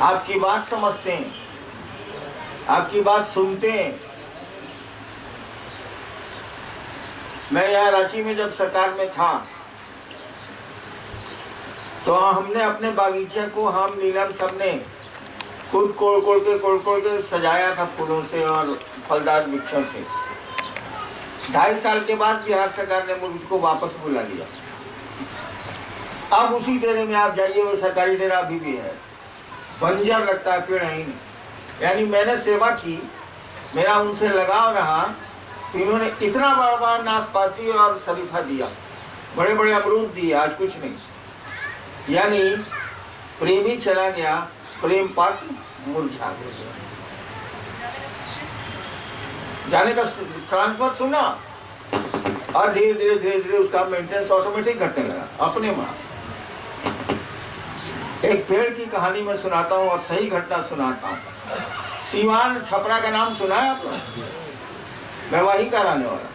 आपकी बात समझते हैं, आपकी बात सुनते हैं। मैं यहाँ रांची में जब सरकार में था तो हमने अपने बागीचे को हम नीलम सबने खुद कोड़ के सजाया था फूलों से और फलदार वृक्षों से। 2.5 साल के बाद बिहार सरकार ने मुझको वापस बुला लिया। अब उसी डेरे में आप जाइए, वो सरकारी डेरा अभी भी है, बंजर लगता है, पेड़ है ही नहीं। यानी मैंने सेवा की, मेरा उनसे लगाव रहा, तो इन्होंने इतना बड़ा बड़ा नाशपाती और शरीफा दिया, बड़े बड़े अमरूद दिए, आज कुछ नहीं। यानी प्रेम ही चला गया, प्रेम पात्र मुरझा गया। जाने का ट्रांसफर सुना और धीरे धीरे उसका मेंटेनेंस ऑटोमेटिक घटने लगा अपने माँ। एक पेड़ की कहानी मैं सुनाता हूँ और सही घटना सुनाता हूँ। सीवान छपरा का नाम सुना है आप लोग? मैं वहीं का रहने वाला।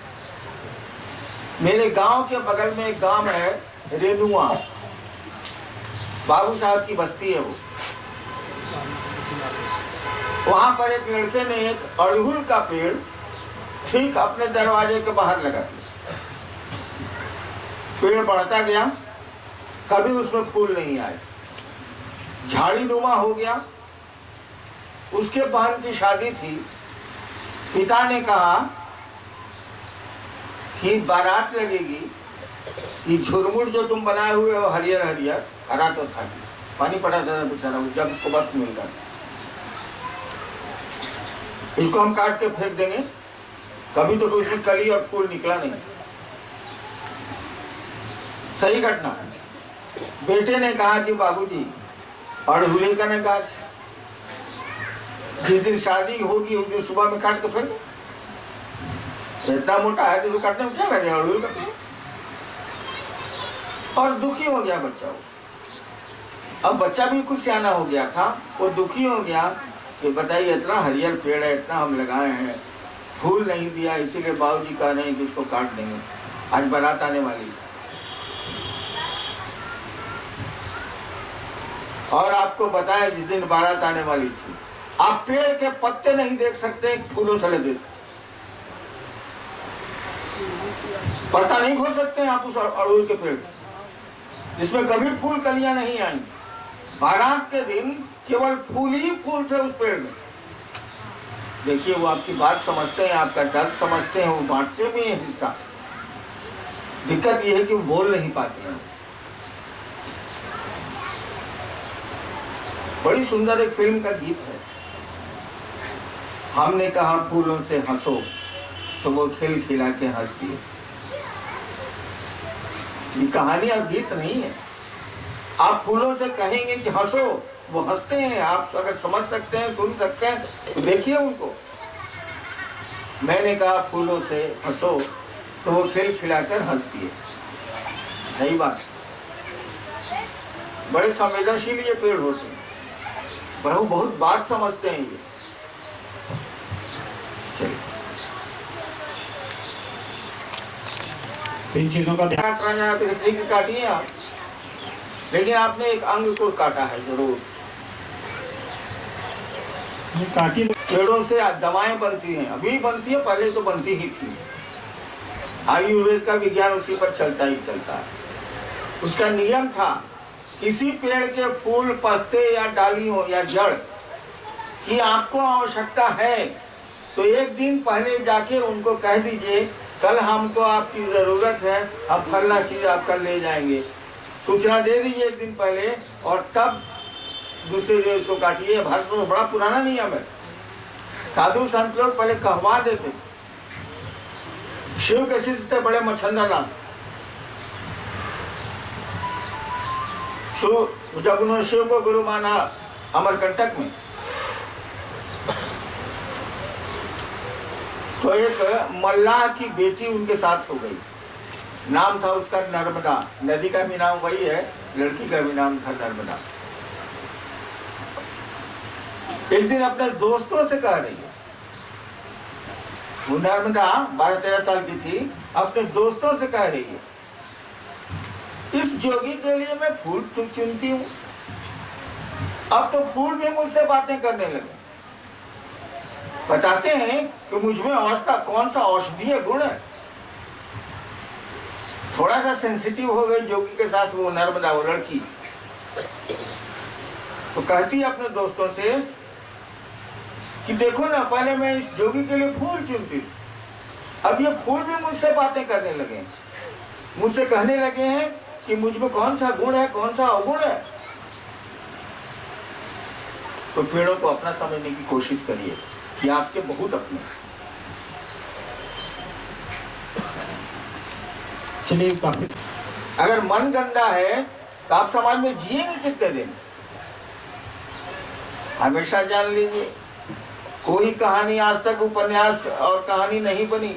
मेरे गांव के बगल में एक गांव है रेनुआ, बाबू साहब की बस्ती है वो। वहां पर एक लड़के ने एक अड़हुल का पेड़ ठीक अपने दरवाजे के बाहर लगा दिया। पेड़ बढ़ता गया, कभी उसमें फूल नहीं आए, झाड़ी नुमा हो गया। उसके बहन की शादी थी। पिता ने कहा कि बारात लगेगी, ये झुरमुट जो तुम बनाए हुए हो हरियर हरियर, हरा तो था, पानी पड़ा था बेचारा, जब उसको वक्त मिल रहा, इसको हम काट के फेंक देंगे। कभी तो उसमें कली और फूल निकला नहीं। सही घटना है। बेटे ने कहा कि बाबूजी अड़हुले का न गाछ, जिस दिन शादी होगी उस दिन सुबह में काट के फेंक, इतना मोटा है तो काटने में क्या लगे अड़हुल का पेड़। और दुखी हो गया बच्चा। अब बच्चा भी कुछ सियाना हो गया था, वो दुखी हो गया कि बताइए इतना हरियर पेड़ है, इतना हम लगाए हैं, फूल नहीं दिया, इसीलिए बाबूजी कह रहे हैं कि इसको काट देंगे, आज बारात आने वाली। और आपको बताएं जिस दिन बारात आने वाली थी, आप पेड़ के पत्ते नहीं देख सकते, फूलों से लदे, पत्ता नहीं खोल सकते आप उस अड़हुल के पेड़ जिसमें कभी फूल कलियां नहीं आई। बारात के दिन केवल फूल ही फूल थे उस पेड़ में। देखिए वो आपकी बात समझते हैं, आपका दर्द समझते हैं, वो बांटते भी हैं हिस्सा। दिक्कत ये है कि वो बोल नहीं पाते हैं। बड़ी सुंदर एक फिल्म का गीत है, हमने कहा फूलों से हंसो तो वो खिल खिला के हंस दिए। ये कहानी और गीत नहीं है। आप फूलों से कहेंगे कि हंसो, वो हंसते हैं। आप अगर समझ सकते हैं, सुन सकते हैं तो देखिए उनको। मैंने कहा फूलों से हंसो तो वो खिल खिलाकर हंस दिए। सही बात। बड़े संवेदनशील ये पेड़ होते हैं, बहुत बात समझते हैं ये। इन चीजों का ध्यान काटिए आप, लेकिन आपने एक अंग को काटा है जरूर। काटी। पेड़ों से दवाएं बनती हैं, अभी बनती है, पहले तो बनती ही थी। आयुर्वेद का विज्ञान उसी पर चलता ही चलता है। उसका नियम था, किसी पेड़ के फूल, पत्ते या डाली हो या जड़ की आपको आवश्यकता है तो एक दिन पहले जाके उनको कह दीजिए कल हमको आपकी जरूरत है, अब फलना चीज आप कल ले जाएंगे। सूचना दे दीजिए एक दिन पहले और तब दूसरे दिन उसको काटिए। भारत में बड़ा पुराना नियम है। साधु संत लोग पहले कहवा देते। शिव के शिष्य थे बड़े मच्छंदर नाम। जब उन्होंने शिव को गुरु माना अमरकंटक में, तो एक मल्लाह की बेटी उनके साथ हो गई। नाम था उसका नर्मदा। नदी का भी नाम वही है, लड़की का भी नाम था नर्मदा। एक दिन अपने दोस्तों से कह रही है, वो नर्मदा 12-13 साल की थी, अपने दोस्तों से कह रही है इस जोगी के लिए मैं फूल चुनती हूँ। अब तो फूल भी मुझसे बातें करने लगे, बताते हैं कि मुझ में अवस्था कौन सा औषधीय गुण है। थोड़ा सा सेंसिटिव हो गई जोगी के साथ वो नर्मदा, वो लड़की, तो कहती है अपने दोस्तों से कि देखो ना, पहले मैं इस जोगी के लिए फूल चुनती थी, अब ये फूल भी मुझसे बातें करने लगे, मुझसे कहने लगे हैं कि मुझ में कौन सा गुण है, कौन सा अवगुण है। तो पेड़ों को अपना समझने की कोशिश करिए, ये आपके बहुत अपने। चलिए काफी। अगर मन गंदा है तो आप समाज में जिएंगे कितने दिन? हमेशा जान लीजिए, कोई कहानी आज तक उपन्यास और कहानी नहीं बनी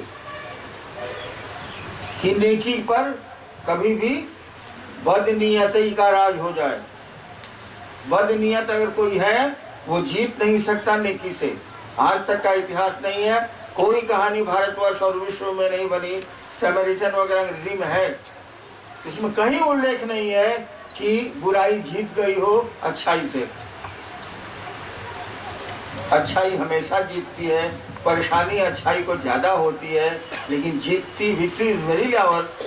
कि नेकी पर कभी भी बदनीयती का राज हो जाए। बदनीयत अगर कोई है वो जीत नहीं सकता नेकी से। आज तक का इतिहास नहीं है, कोई कहानी भारतवर्ष और विश्व में नहीं बनी। समरिटन वगैरह अंग्रेजी में है, इसमें कहीं उल्लेख नहीं है कि बुराई जीत गई हो अच्छाई से। अच्छाई हमेशा जीतती है, परेशानी अच्छाई को ज्यादा होती है, लेकिन जीतती, विक्ट्री इज वेरी आवर्स,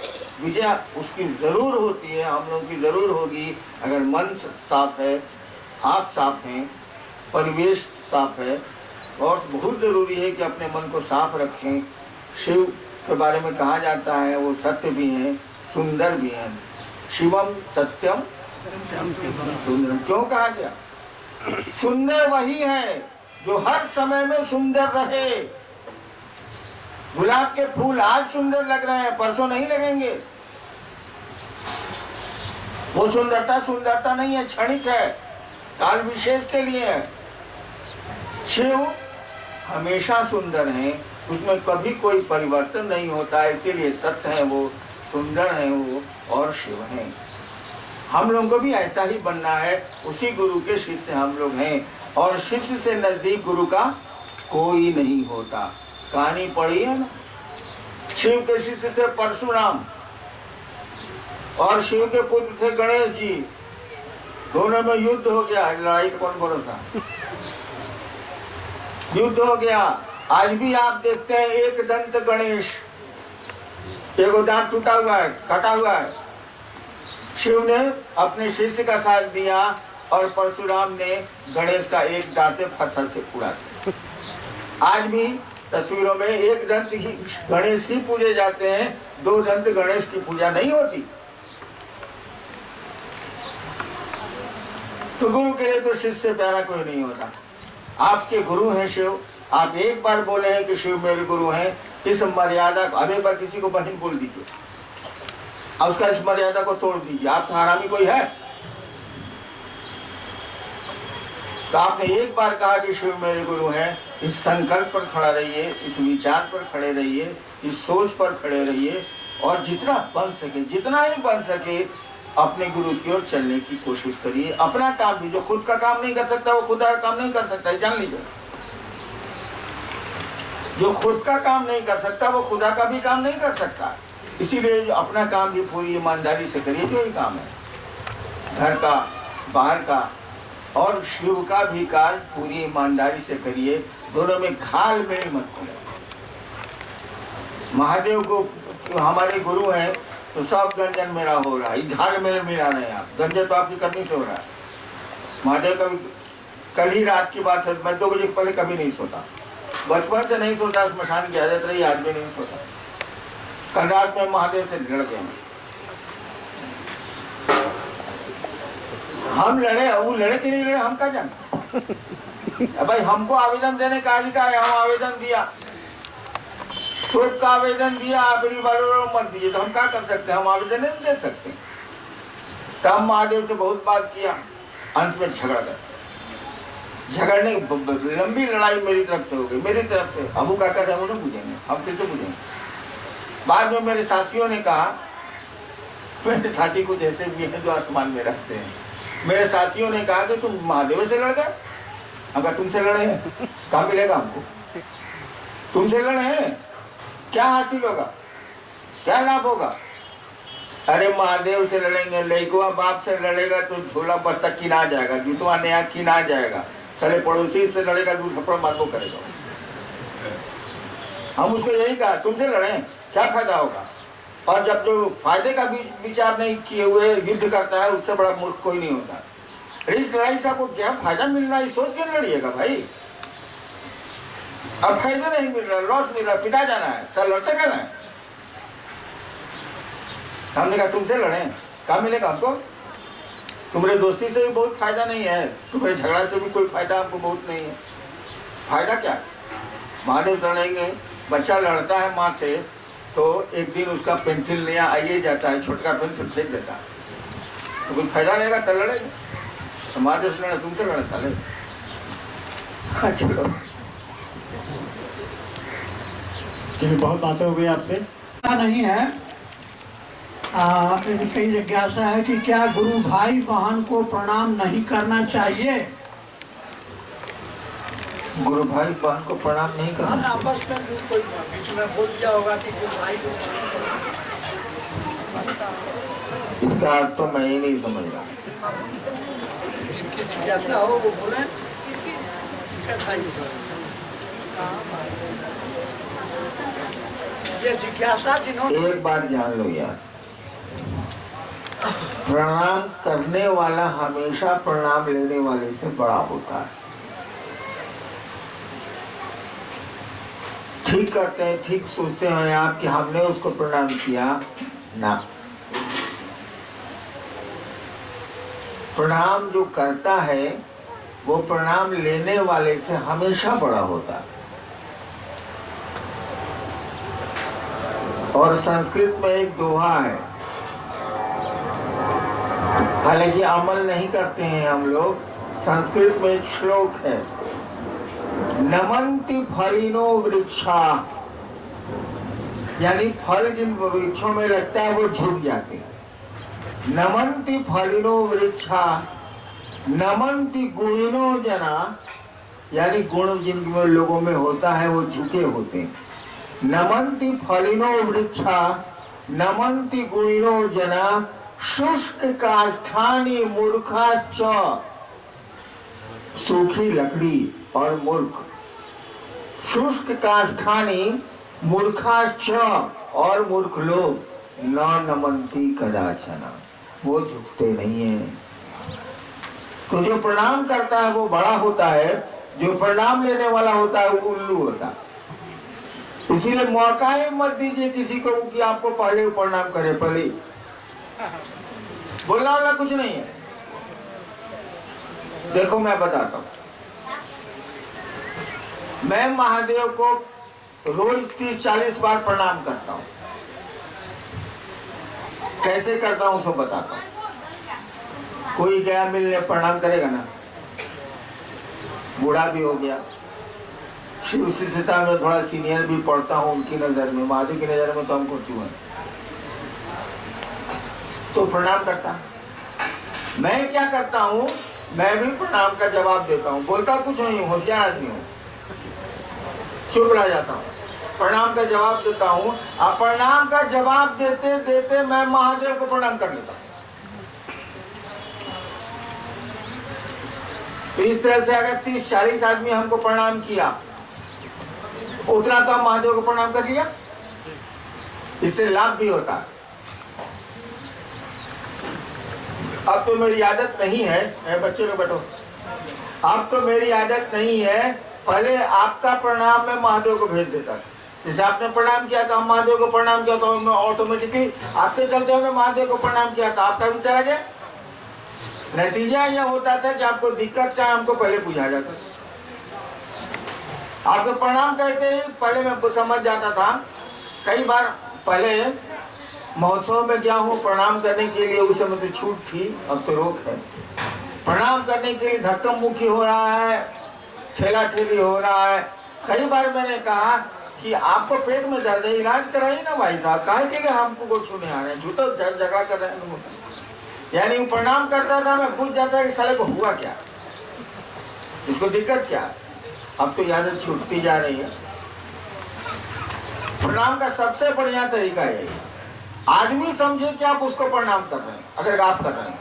विजय उसकी जरूर होती है, हम लोगों की जरूर होगी अगर मन साफ है, आप साफ हैं, परिवेश साफ है। और बहुत जरूरी है कि अपने मन को साफ रखें। शिव के बारे में कहा जाता है वो सत्य भी है, सुंदर भी है। शिवम सत्यम सुंदरम क्यों कहा गया? सुंदर वही है जो हर समय में सुंदर रहे। गुलाब के फूल आज सुंदर लग रहे हैं, परसों नहीं लगेंगे। वो सुंदरता नहीं है, क्षणिक है, काल विशेष के लिए है। शिव हमेशा सुंदर हैं, उसमें कभी कोई परिवर्तन नहीं होता, इसीलिए सत्य है वो, सुंदर है वो और शिव हैं। हम लोगों को भी ऐसा ही बनना है, उसी गुरु के शिष्य हम लोग हैं। और शिष्य से नजदीक गुरु का कोई नहीं होता। कहानी पढ़ी है ना, शिव के शिष्य थे परशुराम और शिव के पुत्र थे गणेश जी। दोनों में युद्ध हो गया, लड़ाई का कौन भरोसा। युद्ध हो गया। आज भी आप देखते हैं एक दंत गणेश, एगो दांत टूटा हुआ है, कटा हुआ है। शिव ने अपने शिष्य का साथ दिया और परशुराम ने गणेश का एक दांत पत्थर से उड़ा दिया। आज भी तस्वीरों में एक दंत ही गणेश ही पूजे जाते हैं, दो दंत गणेश की पूजा नहीं होती। तो गुरु के लिए तो शिष्य से प्यारा कोई नहीं होता। आपके गुरु हैं शिव, आप एक बार बोले हैं कि शिव मेरे गुरु हैं, इस मर्यादा, अब एक बार किसी को बहन बोल दीजिए और उसका इस मर्यादा को तोड़ दीजिए। आप हरामी कोई है? तो आपने एक बार कहा कि शिव मेरे गुरु हैं, इस संकल्प पर खड़ा रहिए, इस विचार पर खड़े रहिए, इस सोच पर खड़े रहिए और जितना बन सके, जितना ही बन सके अपने गुरु की ओर चलने की कोशिश करिए। अपना काम भी, जो खुद का काम नहीं कर सकता वो खुदा का काम नहीं कर सकता, जान लीजिए। जो खुद का काम नहीं कर सकता वो खुदा का भी काम नहीं कर सकता। इसीलिए अपना काम भी पूरी ईमानदारी से करिए, जो ही काम है, घर का, बाहर का, और शिव का भी कार्य पूरी ईमानदारी से करिए। दोनों में घाल मेल मत करिए। महादेव को हमारे गुरु हैं तो सब गंजन मेरा हो रहा है, घाल मेल मिला नहीं। आप गंजन तो आपकी करनी से हो रहा है। महादेव का कल ही रात की बात है, मैं 2 बजे पहले कभी नहीं सोता, बचपन से नहीं सोता, स्मशान की आदत रही, आज भी नहीं सोता। कल रात में महादेव से लड़ गया। हम लड़े, वो लड़े कि नहीं लड़े हम क्या जानते। भाई हमको आवेदन देने का अधिकार है, हम आवेदन दिया, तो का आवेदन दिया, आप रिवॉल्वर मत दीजिए, तो हम क्या कर सकते हैं? हम आवेदन नहीं दे सकते। तो हम महादेव से बहुत बात किया, अंत में झगड़ गए। झगड़ने लंबी लड़ाई मेरी तरफ से हो गई, मेरी तरफ से। अब वो क्या कर रहे हैं वो बुझेंगे, हम कैसे बुझेंगे? बाद में मेरे साथियों ने कहा, मेरे साथी कुछ ऐसे भी हैं जो आसमान में रहते हैं, मेरे साथियों ने कहा कि तुम महादेव से लड़ गए। अगर तुमसे लड़े हैं क्या मिलेगा हमको? तुमसे लड़े हैं क्या हासिल होगा, क्या लाभ होगा? अरे महादेव से लड़ेंगे, लड़कुआ बाप से लड़ेगा तो झोला बस्ता किना जाएगा, जूतवा नया किना जाएगा, साले पड़ोसी से लड़ेगा तो थप्पड़ मारबो करेगा। हम उसको यही कहा तुमसे लड़ें क्या फायदा होगा, और जब जो फायदे का विचार नहीं किए हुए युद्ध करता है उससे बड़ा मूर्ख कोई नहीं होता। इस लड़ाई से आपको क्या फायदा मिल रहा है सोच के लड़िएगा भाई। अब फायदा नहीं मिल रहा, लॉस मिल रहा, पिटा जाना है, सर लड़ते कहना है। हमने कहा तुमसे लड़ें क्या मिलेगा हमको, तुम्हारे दोस्ती से भी बहुत फायदा नहीं है, तुम्हारे झगड़ा से भी कोई फायदा हमको बहुत नहीं है। फायदा क्या, महादेव लड़ेंगे, बच्चा लड़ता है माँ से तो एक दिन उसका पेंसिल नया आइए जाता है, छोटका पेंसिल फेंक देता है, तो कोई फायदा रहेगा तो लड़ेगा। तो महादेव से लड़े तुमसे लड़े साले। हाँ चलो चलिए, बहुत बातें हो गई आपसे। नहीं है। इनकी जिज्ञासा है कि क्या गुरु भाई बहन को प्रणाम नहीं करना चाहिए? गुरु भाई बहन को प्रणाम नहीं करना चाहिए। आपस में कोई बीच में बोल दिया होगा कि गुरु भाई को, इसका अर्थ तो मैं ही नहीं समझ रहा। जैसा हो वो बोले। ये जिज्ञासा जिन्होंने, एक बार जान लो यार, प्रणाम करने वाला हमेशा प्रणाम लेने वाले से बड़ा होता है। ठीक करते हैं, ठीक सोचते हैं आप कि हमने उसको प्रणाम किया ना। प्रणाम जो करता है वो प्रणाम लेने वाले से हमेशा बड़ा होता है। और संस्कृत में एक दोहा है, हालांकि अमल नहीं करते हैं हम लोग। संस्कृत में एक श्लोक है, नमन्ति फलिनो वृक्षा, यानी फल जिन वृक्षों में लगता है वो झुक जाते हैं। नमन्ति फलिनो वृक्षा नमन्ति गुणिनो जना, यानी गुण जिन लोगों में होता है वो झुके होते हैं। नमन्ति फलिनो वृक्षा नमन्ति गुणिनो जना शुष्क काष्ठानि मूर्खाश्च, सूखी लकड़ी और मूर्ख। शुष्क काष्ठानि मूर्खाश्च, और मूर्ख लोग न नमन्ति कदाचन, वो झुकते नहीं है। तो जो प्रणाम करता है वो बड़ा होता है, जो प्रणाम लेने वाला होता है वो उल्लू होता है। इसीलिए मौका ही मत दीजिए किसी को कि आपको पहले प्रणाम करे। पहले बोलना वाला कुछ नहीं है। देखो मैं बताता हूं, मैं महादेव को रोज 30-40 बार प्रणाम करता हूं। कैसे करता हूं सब बताता हूं। कोई गया मिलने प्रणाम करेगा ना, बूढ़ा भी हो गया, शिव शिष्यता में थोड़ा सीनियर भी पढ़ता हूँ उनकी नजर में, महादेव की नजर में तो हमको चूहा, तो प्रणाम करता। मैं क्या करता हूँ, मैं भी प्रणाम का जवाब देता हूँ। बोलता कुछ नहीं हूँ, होशियार आदमी हूँ, चुप रह जाता हूँ, प्रणाम का जवाब देता हूँ। और प्रणाम का जवाब देते देते मैं महादेव को प्रणाम कर लेता हूँ। तो इस तरह से अगर 30-40 आदमी हमको प्रणाम किया, उतना तो हम महादेव को प्रणाम कर लिया, इससे लाभ भी होता है। अब तो मेरी आदत नहीं है, बच्चे लोग बैठो, अब तो मेरी आदत नहीं है। पहले आपका प्रणाम मैं महादेव को भेज देता था। जैसे आपने प्रणाम किया था, हम महादेव को प्रणाम किया तो ऑटोमेटिकली आपके चलते हमने महादेव को प्रणाम किया था, आपका भी चला गया। नतीजा यह होता था कि आपको दिक्कत क्या हमको पहले बुझा जाता था। आपको प्रणाम कहते ही पहले मैं समझ जाता था। कई बार पहले महोत्सव में गया हूँ प्रणाम करने के लिए, उस समय तो छूट थी, अब तो रोक है। प्रणाम करने के लिए धक्का मुक्की हो रहा है, ठेला ठेली हो रहा है। कई बार मैंने कहा कि आपको पेट में दर्द है, इलाज कराइए ना भाई साहब, काहे के लिए हमको को छूने आ रहे हैं, झूठो झगड़ा कर रहे हैं। यानी वो प्रणाम करता था, मैं पूछ जाता कि साले को हुआ क्या, इसको दिक्कत क्या है। अब तो यादें छूटती जा रही है। प्रणाम का सबसे बढ़िया तरीका है आदमी समझे कि आप उसको प्रणाम कर रहे हैं, अगर आप कर रहे हैं,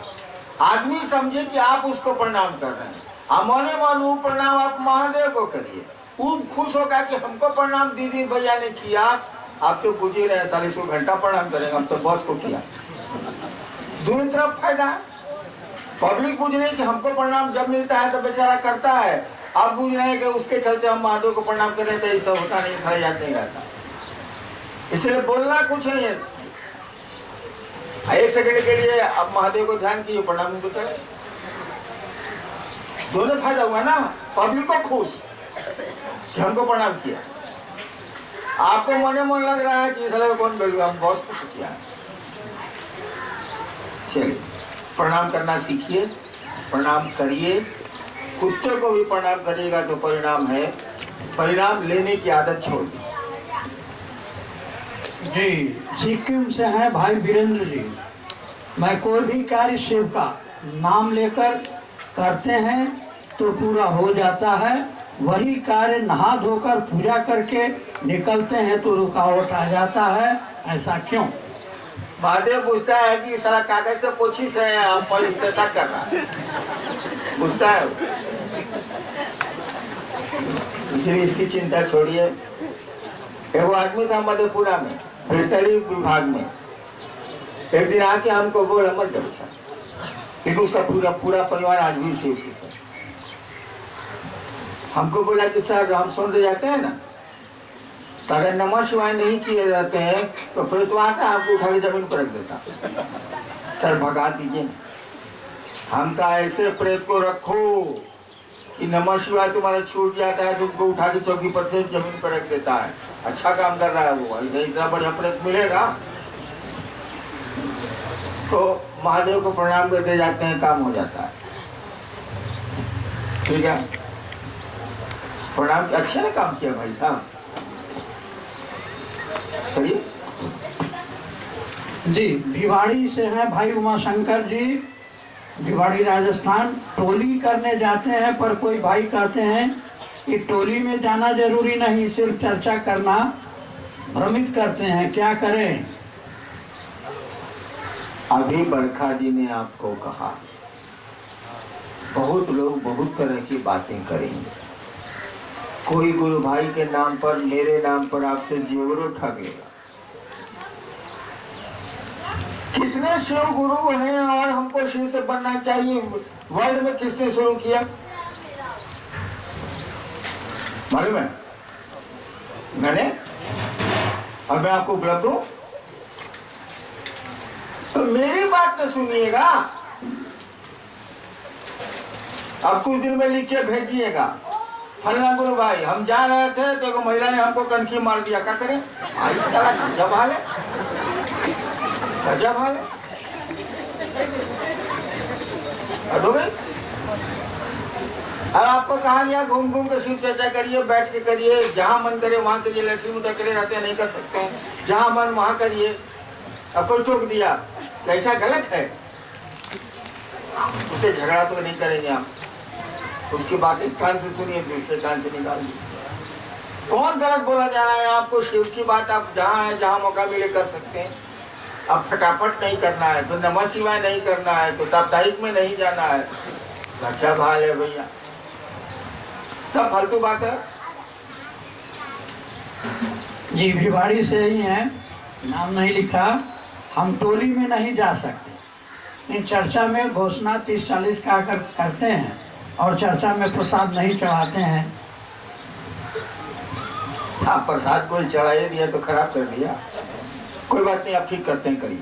आदमी समझे कि आप उसको प्रणाम कर रहे हैं, मने मन वो प्रणाम आप महादेव को करिए, खूब खुश होगा कि हमको प्रणाम दीदी भैया ने किया। आप तो बुझ ही रहे 40 घंटा प्रणाम करेंगे, हम तो बॉस को किया। दोनों तरफ फायदा है। पब्लिक बुझ रही है कि हमको प्रणाम जब मिलता है तो बेचारा करता है, आप बुझ रहे हैं कि उसके चलते हम महादेव को प्रणाम कर रहे थे, ऐसा होता नहीं, सारा याद नहीं रहता। इसलिए बोलना कुछ नहीं है, 1 सेकंड के लिए आप महादेव को ध्यान कीजिए, प्रणाम को चले, दोनों फायदा हुआ ना। पब्लिक को खुश कि हमको प्रणाम किया, आपको मने मन लग रहा है कि साले कौन बोल हम बॉस को किया। चलिए प्रणाम करना सीखिए, प्रणाम करिए, कुत्ते को भी प्रणाम करिएगा तो परिणाम है, परिणाम लेने की आदत छोड़ दी। जी, सिक्किम से हैं भाई वीरेंद्र जी। मैं कोई भी कार्य शिव का नाम लेकर करते हैं तो पूरा हो जाता है, वही कार्य नहा धोकर पूजा करके निकलते हैं तो रुकावट आ जाता है, ऐसा क्यों? महादेव पूछता है कि साला कागज से पोछी से आप पवित्रता कर रहा है, पूछता है। इसलिए इसकी चिंता छोड़िए। एक आदमी था मधेपुरा में, वेटरनरी विभाग में, एक दिन आके हमको बोला मत जाओ, लेकिन उसका पूरा परिवार आज भी शिव से। हमको बोला कि सर हम सुन जाते हैं ना, तो अगर नमः शिवाय नहीं किए जाते हैं तो प्रेत आता है, आपको उठा के जमीन पर रख देता। सर भगा दीजिए, हम कहा ऐसे प्रेत को रखो कि नमः शिवाय तुम्हारा छूट जाता है, तुमको उठा के चौकी पर से जमीन पर रख देता है। अच्छा काम कर रहा है वो, इतना बढ़िया प्रेत मिलेगा। तो महादेव को प्रणाम करके जाते हैं, काम हो जाता है। ठीक है, प्रणाम, अच्छे ने काम किया भाई साहब। करिए जी। भिवाड़ी से हैं भाई उमाशंकर जी, भिवाड़ी राजस्थान। टोली करने जाते हैं पर कोई भाई कहते हैं कि टोली में जाना जरूरी नहीं, सिर्फ चर्चा करना भ्रमित करते हैं, क्या करें? अभी बरखा जी ने आपको कहा, बहुत लोग बहुत तरह की बातें करेंगे। कोई गुरु भाई के नाम पर, मेरे नाम पर आपसे जेवरों ठग लेगा। किसने शिव गुरु है और हमको शिव से बनना चाहिए, वर्ल्ड में किसने शुरू किया मालूम है? मैंने, और मैं आपको उपलब्ध हूं, तो मेरी बात तो सुनिएगा। अब कुछ दिन में लिख के भेजिएगा, फल्ला गुरु भाई हम जा रहे थे तो एक महिला ने हमको कनखी मार दिया, क्या करें? आई साला गजब हाल है, गजब हाल है। अब आपको कहा गया घूम घूम के शिव चर्चा करिए, बैठ के करिए, जहां मन करे वहां करिए, लठरी मुद्दा करे रहते हैं नहीं कर सकते हैं, जहां मन वहां करिए। अब कोई टोक दिया ऐसा गलत है, उसे झगड़ा तो नहीं करेंगे आप, उसकी बात एक कान से सुनिए, दूसरे कान से निकालिए। कौन गलत बोला जा रहा है आपको? शिव की बात आप जहाँ है, जहाँ मौका मिले कर सकते हैं। अब फटाफट नहीं करना है तो नमः शिवाय नहीं करना है तो साप्ताहिक में नहीं जाना है, अच्छा भाल है भैया, सब फालतू बात है। जी, भिवाड़ी से ही हैं, नाम नहीं लिखा। हम टोली में नहीं जा सकते, इन चर्चा में घोषणा 30-40 का करते हैं और चर्चा में प्रसाद नहीं चढ़ाते हैं। आप प्रसाद कोई चढ़ाई दिया तो खराब कर दिया, कोई बात नहीं, आप ठीक करते हैं, करिए।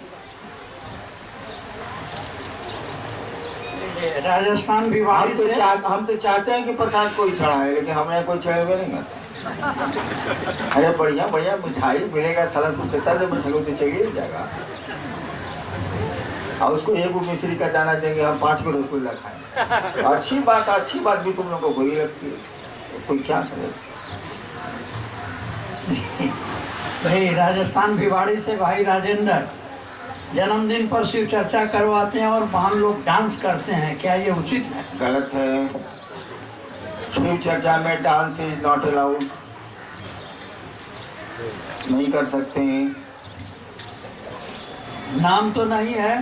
राजस्थान भिवाड़ी से हम तो चाहते हैं कि प्रसाद कोई चढ़ाए, लेकिन हमें कोई चढ़े हुए नहीं करता। अरे बढ़िया बढ़िया मिठाई मिलेगा, साला कुछ देता है, मिठाई तो चलिए जाएगा, और उसको एक मिश्री का दाना देंगे, हम 5 को रसगुल्ला खाएंगे। अच्छी बात भी तुम लोगों को बुरी लगती है, तो कोई क्या करे। भाई राजस्थान भिवाड़ी से भाई राजेंद्र, जन्मदिन पर शिव चर्चा करवाते हैं और वहाँ लोग डांस करते हैं, क्या ये उचित है? गलत है, शिव चर्चा में डांस इज नॉट अलाउड, नहीं कर सकते हैं। नाम तो नहीं है।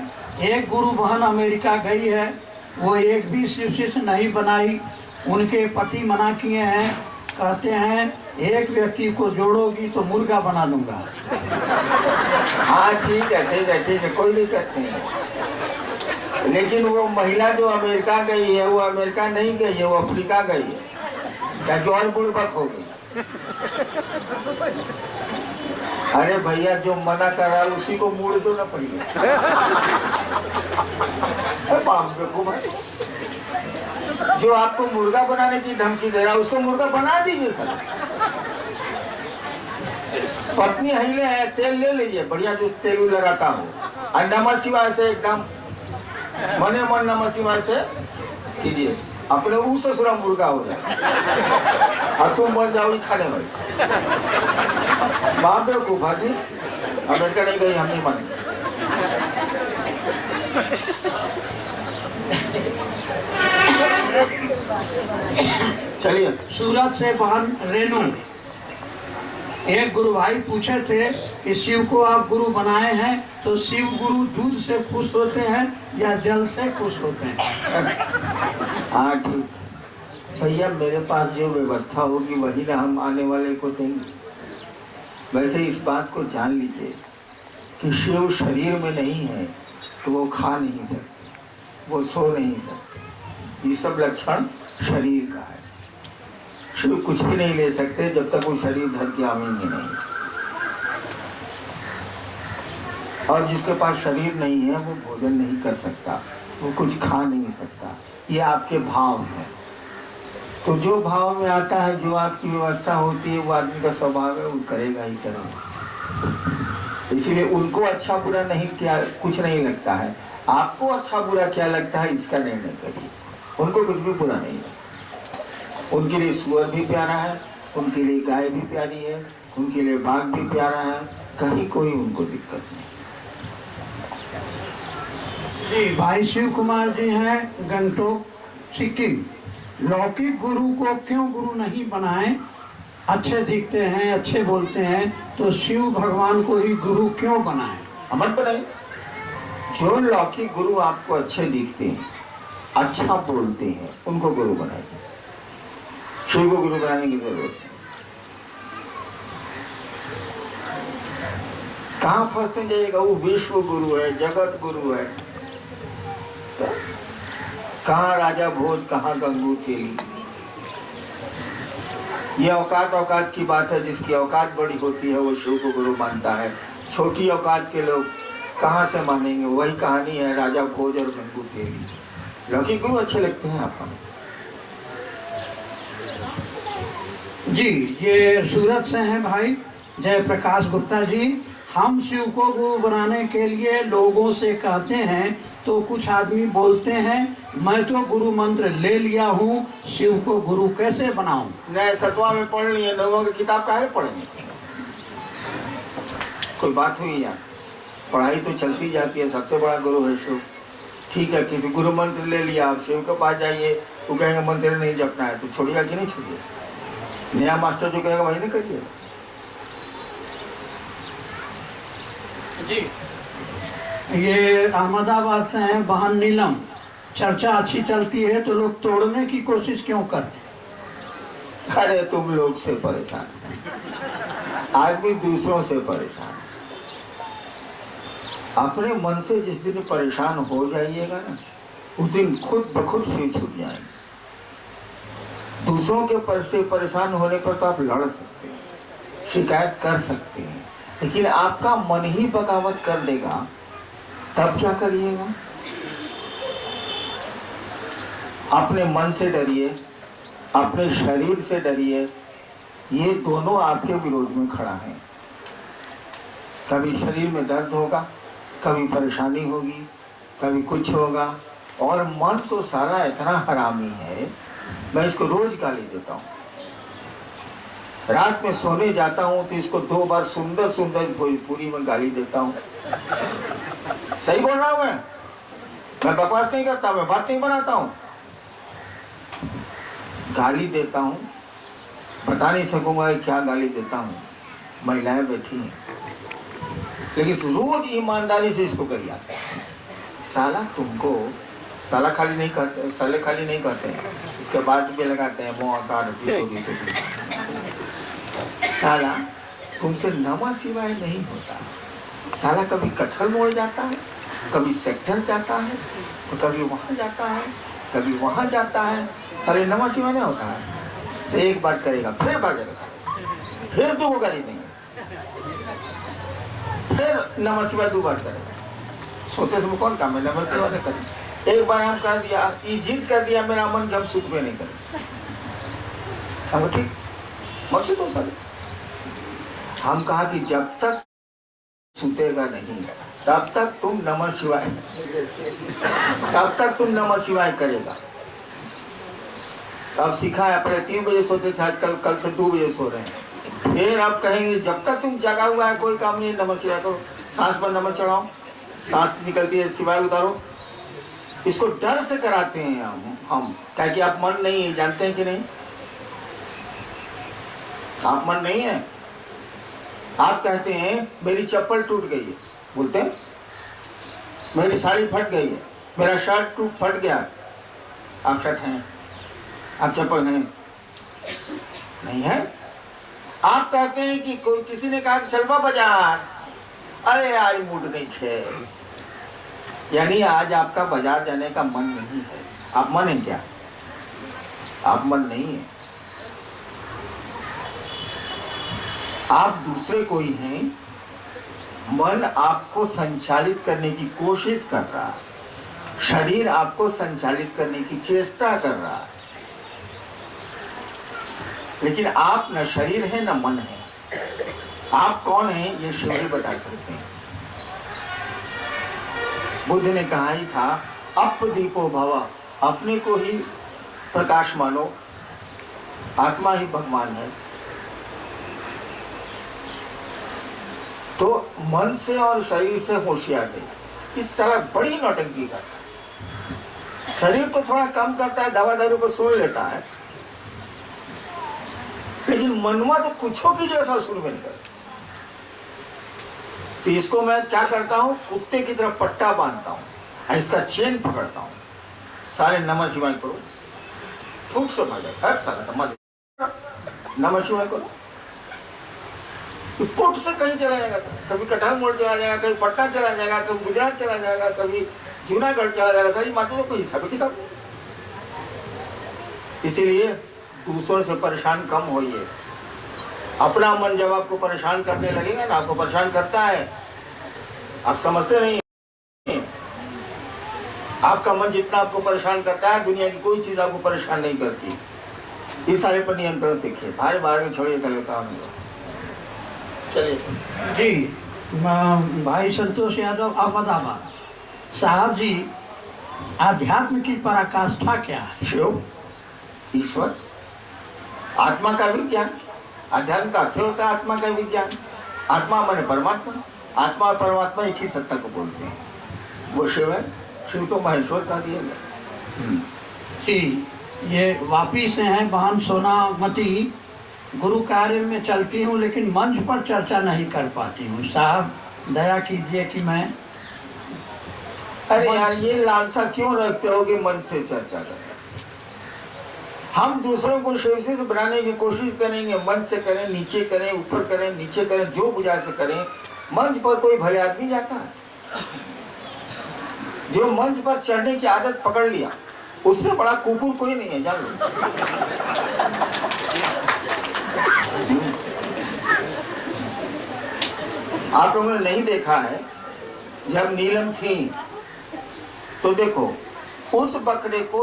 एक गुरु बहन अमेरिका गई है, वो एक भी शिव शिष्य नहीं बनाई। उनके पति मना किए हैं, कहते हैं एक व्यक्ति को जोड़ोगी तो मुर्गा बना दूंगा। हाँ ठीक है, कोई दिक्कत नहीं है। लेकिन वो महिला जो अमेरिका गई है, वो अमेरिका नहीं गई है, वो अफ्रीका गई है, ताकि और बुड़बक हो गई। अरे भैया, जो मना कर रहा है उसी को मुड़ दो ना पहले। बाप बेवकूफ है, जो आपको मुर्गा बनाने की धमकी दे रहा है उसको मुर्गा बना दीजिए सर। पत्नी हिले है, तेल ले लीजिए बढ़िया, जो तेल लगाता हूँ, और नमः शिवाय से एकदम मने मन नमः शिवाय से कीजिए, अपने उस ससुरा मुर्गा हो जाए और तुम बन जाओगी खाने वाली। बाप बेवकूफ आदमी, अमेरिका नहीं गई, हम नहीं मानेंगे। चलिए। सूरत से बहन रेनू, एक गुरु भाई पूछे थे कि शिव को आप गुरु बनाए हैं तो शिव गुरु दूध से खुश होते हैं या जल से खुश होते हैं? हाँ ठीक भैया, मेरे पास जो व्यवस्था होगी वही ना हम आने वाले को देंगे। वैसे इस बात को जान लीजिए कि शिव शरीर में नहीं है तो वो खा नहीं सकते, वो सो नहीं सकते, ये सब लक्षण शरीर का है। शिव कुछ भी नहीं ले सकते जब तक वो शरीर धर के आवेंगे नहीं। और जिसके पास शरीर नहीं है वो भोजन नहीं कर सकता, वो कुछ खा नहीं सकता। ये आपके भाव है। तो जो भाव में आता है, जो आपकी व्यवस्था होती है, वो आदमी का स्वभाव है, वो करेगा ही करेगा। इसीलिए उनको अच्छा बुरा नहीं, क्या कुछ नहीं लगता है। आपको अच्छा बुरा क्या लगता है इसका निर्णय करिए। उनको कुछ भी बुरा नहीं लगता। उनके लिए सुअर भी प्यारा है, उनके लिए गाय भी प्यारी है, उनके लिए बाघ भी प्यारा है, कहीं कोई उनको दिक्कत नहीं। जी, भाई शिव कुमार जी हैं गंगटोक सिक्किम। लौकिक गुरु को क्यों गुरु नहीं बनाए? अच्छे दिखते हैं, अच्छे बोलते हैं, तो शिव भगवान को ही गुरु क्यों बनाए? मत बनाए। जो लौकिक गुरु आपको अच्छे दिखते हैं, अच्छा बोलते हैं, उनको गुरु बनाए। शिव को गुरु बनाने की जरूरत है। कहाँ फंसते जाइएगा? वो विश्व गुरु है, जगत गुरु है। तो कहाँ राजा भोज, कहाँ गंगू तेली। ये औकात की बात है। जिसकी औकात बड़ी होती है वो शिव को गुरु मानता है। छोटी औकात के लोग कहाँ से मानेंगे? वही कहानी है राजा भोज और गंगू तेली। लौकिक गुरु अच्छे लगते हैं आपको? जी, ये सूरत से हैं भाई जय प्रकाश गुप्ता जी। हम शिव को गुरु बनाने के लिए लोगों से कहते हैं तो कुछ आदमी बोलते हैं मैं तो गुरु मंत्र ले लिया हूँ, शिव को गुरु कैसे बनाऊं? नहीं, सतवा में पढ़ लिए, लोगों की किताब काहे पढ़ेंगे? कोई बात हुई यार? पढ़ाई तो चलती जाती है। सबसे बड़ा गुरु है शिव। ठीक है, किसी गुरु मंत्र ले लिया, आप शिव के पास जाइए, वो कहेंगे मंत्र नहीं जपना है, तो छोड़िएगा कि नहीं छोड़िए? नया मास्टर जो कहेगा वही नहीं करिए। जी, ये अहमदाबाद से हैं बहन नीलम। चर्चा अच्छी चलती है तो लोग तोड़ने की कोशिश क्यों करते? अरे तुम लोग से परेशान, आदमी दूसरों से परेशान। अपने मन से जिस दिन परेशान हो जाइएगा ना, उस दिन खुद ब खुद से छूट जाएंगे। दूसरों के पर से परेशान होने पर तो आप लड़ सकते हैं, शिकायत कर सकते हैं, लेकिन आपका मन ही बगावत कर देगा तब क्या करिएगा? अपने मन से डरिए, अपने शरीर से डरिए। ये दोनों आपके विरोध में खड़ा है। कभी शरीर में दर्द होगा, कभी परेशानी होगी, कभी कुछ होगा। और मन तो सारा इतना हरामी है, मैं इसको रोज गाली देता हूँ। रात में सोने जाता हूँ तो इसको 2 बार सुंदर सुंदर भोजपुरी में गाली देता हूँ। सही बोल रहा हूँ मैं बकवास नहीं करता, मैं बात नहीं बनाता हूँ, गाली देता हूँ। बता नहीं सकूंगा क्या गाली देता हूँ। महिलाएं बैठी हैं, लेकिन रोज ईमानदारी से इसको करिए। साला तुमको साला खाली नहीं करते, साले खाली नहीं करते हैं, उसके बाद भी लगाते हैं मुँह साला तुमसे नवा सिवाय नहीं होता। साला कभी कटहल मोड़ जाता है, कभी सेक्टर जाता है, तो कभी वहाँ जाता है, कभी वहाँ जाता है, साले नवा सिवाय नहीं होता है। तो एक बार करेगा फिर भागेगा साले, फिर दो गाली देंगे, फिर नवा सिवाय 2 बार करेगा। सोते समय कौन काम है, नवा सिवाय नहीं करेगा। एक बार हम कर दिया, ये जिद कर दिया मेरा मन कि हम सुख में नहीं करें, हम ठीक मकसद हो साले। हम कहा कि जब तक सुतेगा नहीं तब तक तुम नमः शिवाय, तब तक तुम नमः शिवाय करेगा। अब सीखा है, पहले 3 बजे सोते थे, आजकल कल से 2 बजे सो रहे हैं। फिर आप कहेंगे जब तक तुम जगा हुआ है कोई काम नहीं, नमः शिवाय करो। सांस पर नमः चढ़ाओ, सांस निकलती है शिवाय उतारो। इसको डर से कराते हैं हम क्या कि आप मन नहीं है, जानते हैं कि नहीं? आप मन नहीं है। आप कहते हैं मेरी चप्पल टूट गई है, बोलते हैं मेरी साड़ी फट गई है, मेरा शर्ट फट गया। आप शर्ट हैं, आप चप्पल हैं नहीं है। आप कहते हैं कि कोई किसी ने कहा कि चलवा बाजार, अरे आज मूड नहीं है, यानी आज आपका बाजार जाने का मन नहीं है। आप मन है क्या? आप मन नहीं है, आप दूसरे कोई हैं। मन आपको संचालित करने की कोशिश कर रहा है, शरीर आपको संचालित करने की चेष्टा कर रहा है, लेकिन आप न शरीर है न मन है। आप कौन हैं ये शिव ही बता सकते हैं। बुद्ध ने कहा ही था अपदीपो भव, अपने को ही प्रकाश मानो, आत्मा ही भगवान है। तो मन से और शरीर से होशियार नहीं। इस साला बड़ी नौटंकी करता है। शरीर तो थोड़ा कम करता है, दवा दारू को सुन लेता है, लेकिन मनवा तो कुछों की जैसा सुन में नहीं करता। तो इसको मैं क्या करता हूँ, कुत्ते की तरफ पट्टा बांधता हूँ, इसका चेन पकड़ता हूँ, सारे नमः शिवाय करो, फूट से भागे हर सारा नमः शिवाय करो। पुट से कहीं चला जाएगा, कभी कटहल मोड़ चला जाएगा, कभी पटना चला जाएगा, कभी गुजरात चला जाएगा, कभी जूनागढ़ चला जाएगा। सारी माता तो कोई हिसाब किताब नहीं। इसीलिए दूसरों से परेशान कम होइए। अपना मन जब आपको परेशान करने लगेगा ना, आपको परेशान करता है, आप समझते नहीं। आपका मन जितना आपको परेशान करता है, दुनिया की कोई चीज आपको परेशान नहीं करती। इस सारे पर नियंत्रण सीखिए, भाई बाहर में छोड़िए, चले काम होगा। चलिए जी, भाई संतोष यादव अहमदाबाद। साहब जी, आध्यात्म की पराकाष्ठा क्या है? शिव, ईश्वर, आत्मा का विज्ञान। अध्यात्म का अर्थ होता है आत्मा का विज्ञान। आत्मा माने परमात्मा, आत्मा और परमात्मा एक ही सत्ता को बोलते हैं, वो शिव है। शिव तो महेश्वर का दिया गया। जी, ये वापी से हैं बहन सोनामती। गुरु कार्य में चलती हूँ लेकिन मंच पर चर्चा नहीं कर पाती हूँ। साहब दया कीजिए कि मैं। अरे यार, ये लालसा क्यों रखते हो कि मन से चर्चा करें? हम दूसरों को शिव से बनाने की कोशिश करेंगे, मन से करें, नीचे करें, ऊपर करें, नीचे करें, जो बुझा से करें। मंच पर कोई भले आदमी जाता है? जो मंच पर चढ़ने की आदत पकड़ लिया, उससे बड़ा कुकुर कोई नहीं है, जान लो। आप लोगों ने नहीं देखा है, जब नीलम थी तो देखो उस बकरे को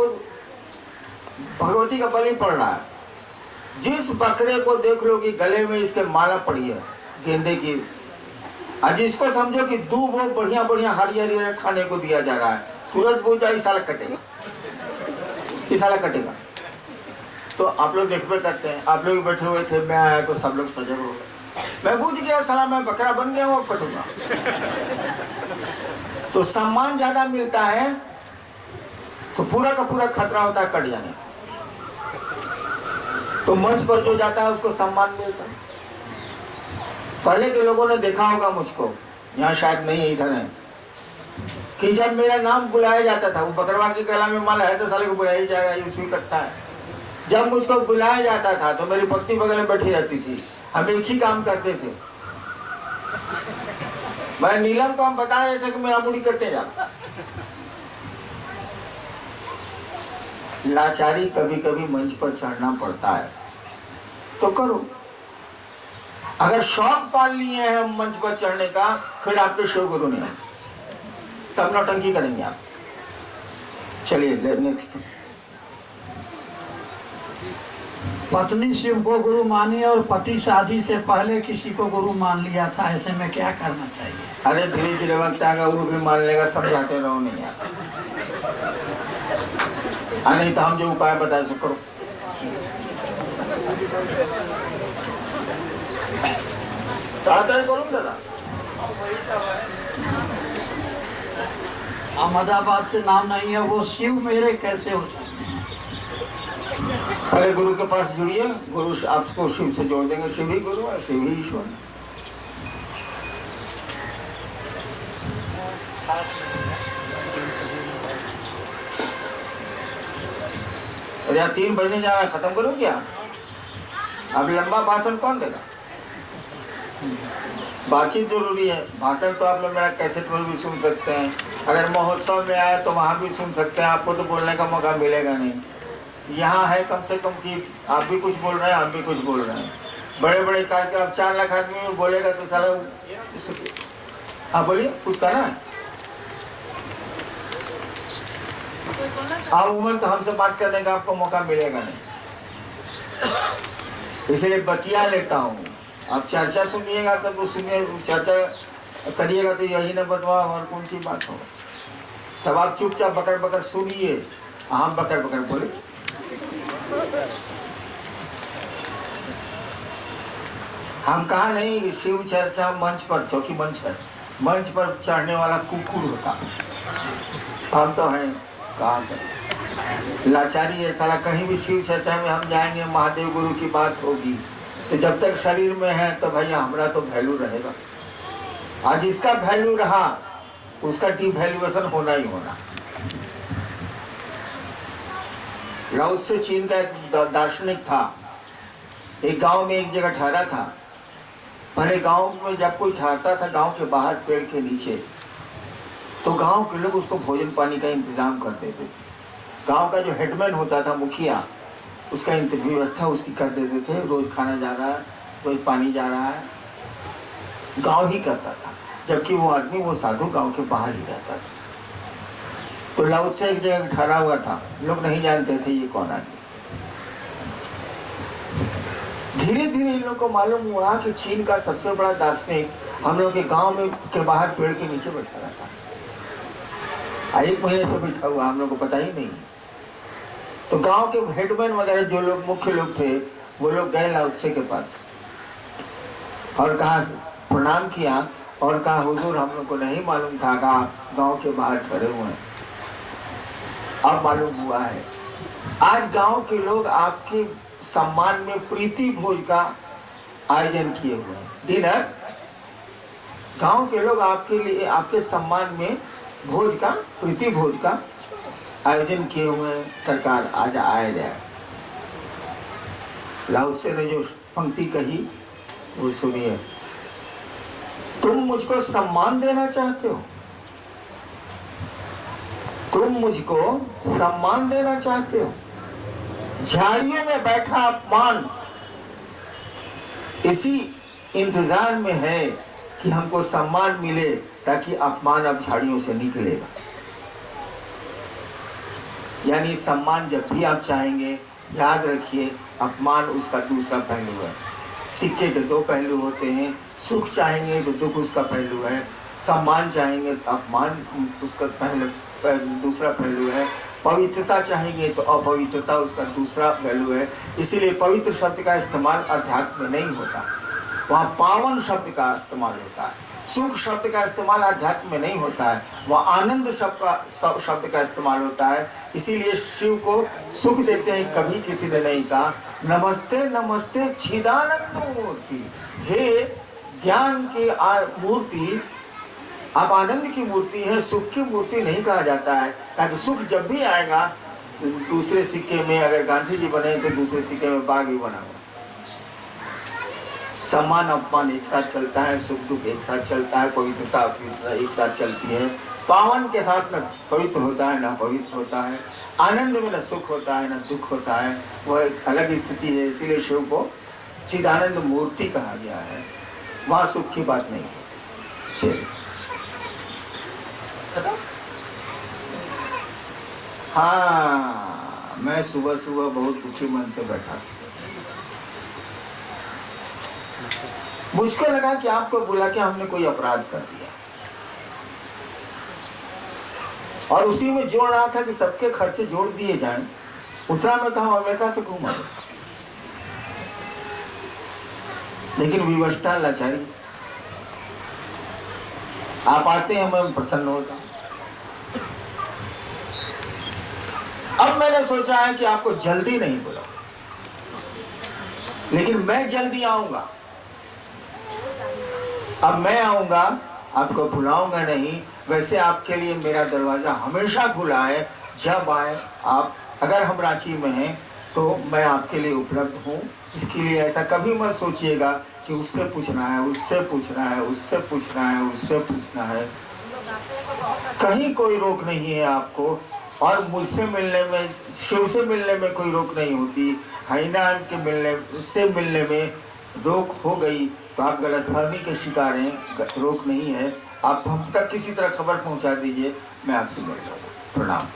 भगवती का बलि पड़ रहा है। जिस बकरे को देख लो कि गले में इसके माला पड़ी है गेंदे की, और जिसको समझो कि दूब वो बढ़िया बढ़िया हरियर खाने को दिया जा रहा है, तुरंत बोल जाए साला कटेगा, इस साला कटेगा। तो आप लोग देखते करते हैं, आप लोग बैठे हुए थे, मैं आया तो सब लोग सजग हो गए। मैं बुझ गया, साला मैं बकरा बन गया हूँ, कटूंगा। तो सम्मान ज्यादा मिलता है तो पूरा का पूरा खतरा होता है कट जाने। तो मंच पर जो जाता है उसको सम्मान मिलता है। पहले के लोगों ने देखा होगा मुझको, यहाँ शायद नहीं है, इधर है, कि जब मेरा नाम बुलाया जाता था, वो बकरवा के गला में माला है तो साले को बुलाया ही जाएगा, ये उसी करता है। जब मुझको बुलाया जाता था तो मेरी पत्नी बगल में बैठी रहती थी, हम एक ही काम करते थे। मैं नीलम को हम बता रहे थे कि मेरा मुड़ी कटने जा। लाचारी कभी कभी मंच पर चढ़ना पड़ता है तो करो। अगर शौक पाल लिए हैं मंच पर चढ़ने का, फिर आपके शिव गुरु नहीं, तब नौटंकी करेंगे आप। चलिए नेक्स्ट। पत्नी शिव को गुरु मानी और पति शादी से पहले किसी को गुरु मान लिया था, ऐसे में क्या करना चाहिए? अरे धीरे धीरे वक्त आएगा, वो भी मान लेगा, समझाते रहो नहीं यार। नहीं तो हम जो उपाय बताए सो करो। करूँ दादा, अहमदाबाद से नाम नहीं है, वो शिव मेरे कैसे हो सकते? पहले गुरु के पास जुड़िए, गुरु आपको शिव से जोड़ देंगे। शिव ही गुरु है, शिव ही ईश्वर है। और यहाँ 3 बजने जा रहा है, खत्म करो क्या? अब लंबा भाषण कौन देगा? बातचीत जरूरी है। भाषण तो आप लोग मेरा कैसेट में भी सुन सकते हैं, अगर महोत्सव में आए तो वहाँ भी सुन सकते हैं। आपको तो बोलने का मौका मिलेगा नहीं। यहाँ है कम से कम कि आप भी कुछ बोल रहे हैं, हम भी कुछ बोल रहे हैं। बड़े बड़े कार्यक्रम, अब 4 लाख आदमी में बोलेगा तो साला। हाँ बोलिए, कुछ कहना है? उमन तो हमसे बात करने का आपको मौका मिलेगा नहीं, इसलिए बतिया लेता हूँ। आप चर्चा सुनिएगा तब तो सुनिए, चर्चा करिएगा तो यही ना बतवा और कौन सी बात हो। तब आप चुपचाप बकर बकर सुनिए, हम बकर बकर बोले। हम कहा नहीं कि शिव चर्चा मंच पर, चौकी मंच है, मंच पर चढ़ने वाला कुकुर होता। हम तो हैं, कहा करें, लाचारी है साला। कहीं भी शिव चर्चा में हम जाएंगे, महादेव गुरु की बात होगी, तो जब तक शरीर में है तो भैया हमारा तो वैल्यू रहेगा। आज इसका वैल्यू रहा, उसका डिवैल्यूएशन होना ही होना। लाओ त्से चीन का एक दार्शनिक था, एक गांव में एक जगह ठहरा था। पहले गांव में जब कोई ठहरता था गांव के बाहर पेड़ के नीचे, तो गांव के लोग उसको भोजन पानी का इंतजाम कर देते थे। गांव का जो हेडमैन होता था, मुखिया, उसका व्यवस्था उसकी कर देते थे। रोज खाना जा रहा है, रोज पानी जा रहा है, गांव ही करता था। जबकि वो आदमी, वो साधु गांव के बाहर ही रहता था। तो लाओ त्से एक जगह ठहरा हुआ था, लोग नहीं जानते थे ये कौन आदमी। धीरे धीरे इन लोगों को मालूम हुआ कि चीन का सबसे बड़ा दार्शनिक हम लोग के गांव में के बाहर पेड़ के नीचे बैठा रहता है। 1 महीने से बैठा हुआ, हम लोग को पता ही नहीं। तो गांव के हेडमैन वगैरह जो लोग मुख्य लोग थे, वो लोग गए लाओ त्से के पास और कहा, प्रणाम किया और कहा, हुजूर हम लोग को नहीं मालूम था कि आप गांव के बाहर ठहरे हुए हैं, अब मालूम हुआ है। आज गांव के लोग आपके सम्मान में प्रीति भोज का आयोजन किए हुए हैं। डिनर, गांव के लोग आपके लिए, आपके सम्मान में भोज का, प्रीति भोज का आयोजन किए हुए हैं। सरकार आज आया जाए। लाओ त्से ने जो पंक्ति कही वो सुनिए। तुम मुझको सम्मान देना चाहते हो, तुम मुझको सम्मान देना चाहते हो। झाड़ियों में बैठा अपमान इसी इंतजार में है कि हमको सम्मान मिले, ताकि अपमान अब झाड़ियों से निकलेगा। यानी सम्मान जब भी आप चाहेंगे, याद रखिए अपमान उसका दूसरा पहलू है। सिक्के के 2 पहलू होते हैं। सुख चाहेंगे तो दुख उसका पहलू है, सम्मान चाहेंगे तो अपमान उसका दूसरा पहलू है, पवित्रता चाहेंगे तो अपवित्रता उसका दूसरा पहलू है। इसीलिए पवित्र शब्द का इस्तेमाल अध्यात्म में नहीं होता, वहाँ पावन शब्द का इस्तेमाल होता है। सुख शब्द का इस्तेमाल अध्यात्म में नहीं होता है, वह आनंद शब्द का इस्तेमाल होता है। इसीलिए शिव को सुख देते हैं। कभी किसी ने नहीं कहा नमस्ते नमस्ते चिदानंद मूर्ति, हे ज्ञान की मूर्ति, आप आनंद की मूर्ति है, सुख की मूर्ति नहीं कहा जाता है, ताकि सुख जब भी आएगा तो दूसरे सिक्के में अगर गांधी जी बने तो दूसरे सिक्के में बाघ भी बना हुआ। सम्मान अपमान एक साथ चलता है, सुख दुख एक साथ चलता है, पवित्रता अपवित्रता एक साथ चलती है। पावन के साथ न पवित्र होता है, न पवित्र होता है। आनंद में न सुख होता है, न दुख होता है। वह एक अलग स्थिति है। इसीलिए शिव को चिदानंद मूर्ति कहा गया है। वहां सुख की बात नहीं होती। चलिए, हाँ, मैं सुबह सुबह बहुत दुखी मन से बैठा था। मुझको लगा कि आपको बुला के हमने कोई अपराध कर दिया, और उसी में जोड़ रहा था कि सबके खर्चे जोड़ दिए जाएं। उतना में तो हम अमेरिका से घूमा, लेकिन विवशता लाचारी। आप आते हैं, मैं प्रसन्न होता। अब मैंने सोचा है कि आपको जल्दी नहीं बुलाऊं, लेकिन मैं जल्दी आऊंगा। अब मैं आऊंगा, आपको बुलाऊंगा नहीं। वैसे आपके लिए मेरा दरवाजा हमेशा खुला है। जब आए आप, अगर हम रांची में हैं तो मैं आपके लिए उपलब्ध हूँ। इसके लिए ऐसा कभी मत सोचिएगा कि उससे पूछना है, उससे पूछना है, उससे पूछना है, उससे पूछना है। कहीं कोई रोक नहीं है आपको। और मुझसे मिलने में, शिव से मिलने में कोई रोक नहीं होती। हैनान के मिलने, उससे मिलने में रोक हो गई तो आप गलतफहमी के शिकार हैं। रोक नहीं है। आप हम तक किसी तरह खबर पहुंचा दीजिए, मैं आपसे मिल जाऊंगा। प्रणाम।